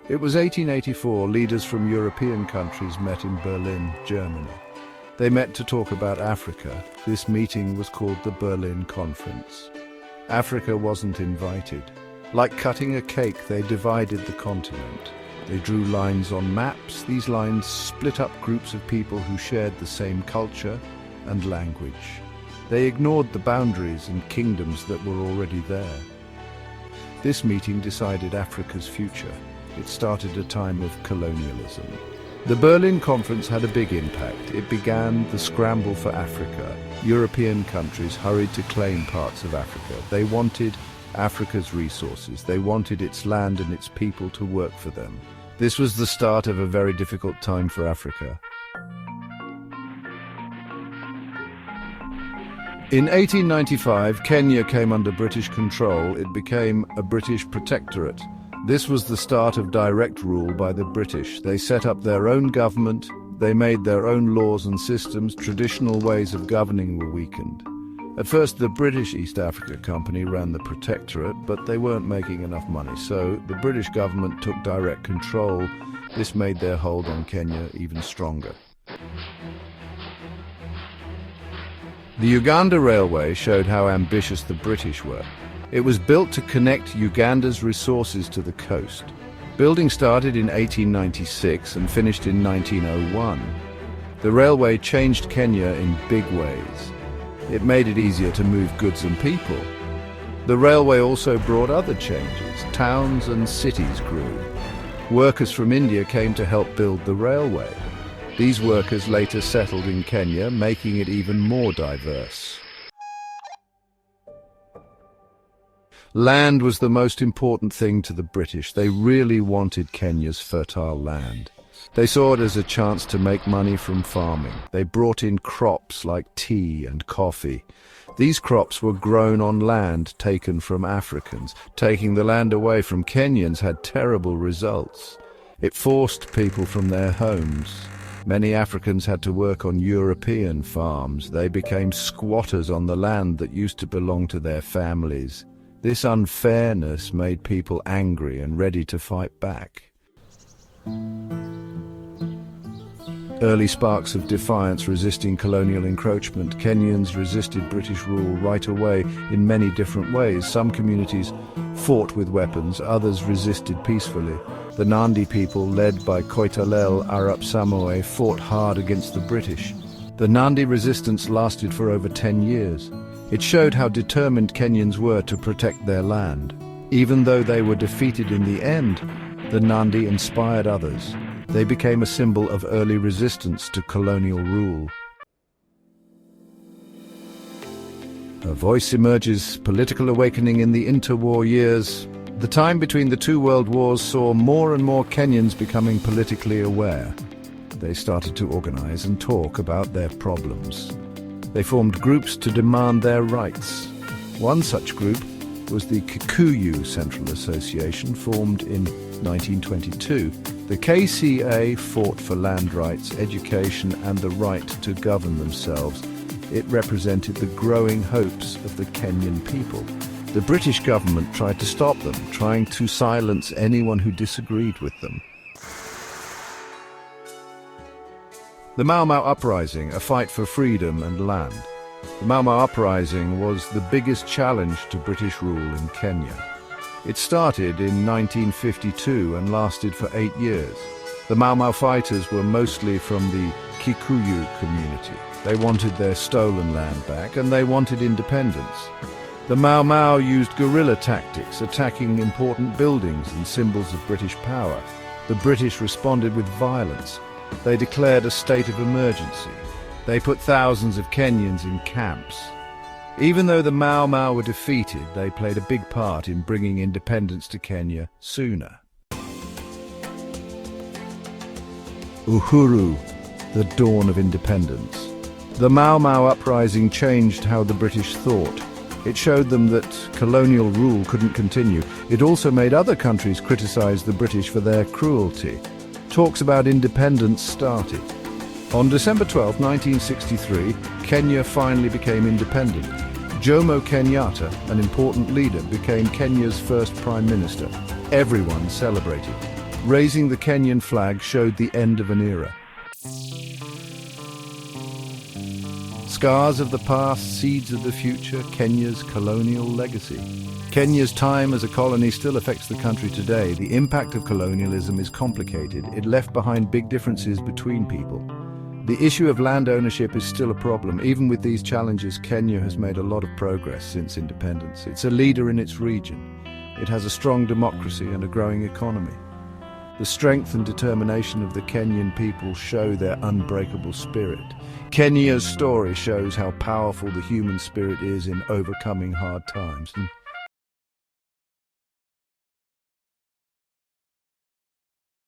It was 1884. Leaders from European countries met in Berlin, Germany. They met to talk about Africa. This meeting was called the Berlin Conference. Africa wasn't invited. Like cutting a cake, they divided the continent. They drew lines on maps. These lines split up groups of people who shared the same culture and language. They ignored the boundaries and kingdoms that were already there. This meeting decided Africa's future. It started a time of colonialism. The Berlin Conference had a big impact. It began the scramble for Africa. European countries hurried to claim parts of Africa. They wanted Africa's resources. They wanted its land and its people to work for them. This was the start of a very difficult time for Africa. In 1895, Kenya came under British control. It became a British protectorate. This was the start of direct rule by the British. They set up their own government. They made their own laws and systems. Traditional ways of governing were weakened. At first, the British East Africa Company ran the protectorate, but they weren't making enough money, so the British government took direct control. This made their hold on Kenya even stronger. The Uganda Railway showed how ambitious the British were. It was built to connect Uganda's resources to the coast. Building started in 1896 and finished in 1901. The railway changed Kenya in big ways. It made it easier to move goods and people. The railway also brought other changes. Towns and cities grew. Workers from India came to help build the railway. These workers later settled in Kenya, making it even more diverse. Land was the most important thing to the British. They really wanted Kenya's fertile land. They saw it as a chance to make money from farming. They brought in crops like tea and coffee. These crops were grown on land taken from Africans. Taking the land away from Kenyans had terrible results. It forced people from their homes. Many Africans had to work on European farms. They became squatters on the land that used to belong to their families. This unfairness made people angry and ready to fight back. Early sparks of defiance resisting colonial encroachment. Kenyans resisted British rule right away in many different ways. Some communities fought with weapons, others resisted peacefully. The Nandi people, led by Koitalel Arap Samoei, fought hard against the British. The Nandi resistance lasted for over 10 years. It showed how determined Kenyans were to protect their land. Even though they were defeated in the end, the Nandi inspired others. They became a symbol of early resistance to colonial rule. A voice emerges, political awakening in the interwar years. The time between the two world wars saw more and more Kenyans becoming politically aware. They started to organize and talk about their problems. They formed groups to demand their rights. One such group was the Kikuyu Central Association, formed in 1922. The KCA fought for land rights, education, and the right to govern themselves. It represented the growing hopes of the Kenyan people. The British government tried to stop them, trying to silence anyone who disagreed with them. The Mau Mau Uprising, a fight for freedom and land. The Mau Mau Uprising was the biggest challenge to British rule in Kenya. It started in 1952 and lasted for 8 years. The Mau Mau fighters were mostly from the Kikuyu community. They wanted their stolen land back and they wanted independence. The Mau Mau used guerrilla tactics, attacking important buildings and symbols of British power. The British responded with violence. They declared a state of emergency. They put thousands of Kenyans in camps. Even though the Mau Mau were defeated, they played a big part in bringing independence to Kenya sooner. Uhuru, the dawn of independence. The Mau Mau uprising changed how the British thought. It showed them that colonial rule couldn't continue. It also made other countries criticize the British for their cruelty. Talks about independence started. On December 12, 1963, Kenya finally became independent. Jomo Kenyatta, an important leader, became Kenya's first prime minister. Everyone celebrated. Raising the Kenyan flag showed the end of an era. Scars of the past, seeds of the future, Kenya's colonial legacy. Kenya's time as a colony still affects the country today. The impact of colonialism is complicated. It left behind big differences between people. The issue of land ownership is still a problem. Even with these challenges, Kenya has made a lot of progress since independence. It's a leader in its region. It has a strong democracy and a growing economy. The strength and determination of the Kenyan people show their unbreakable spirit. Kenya's story shows how powerful the human spirit is in overcoming hard times.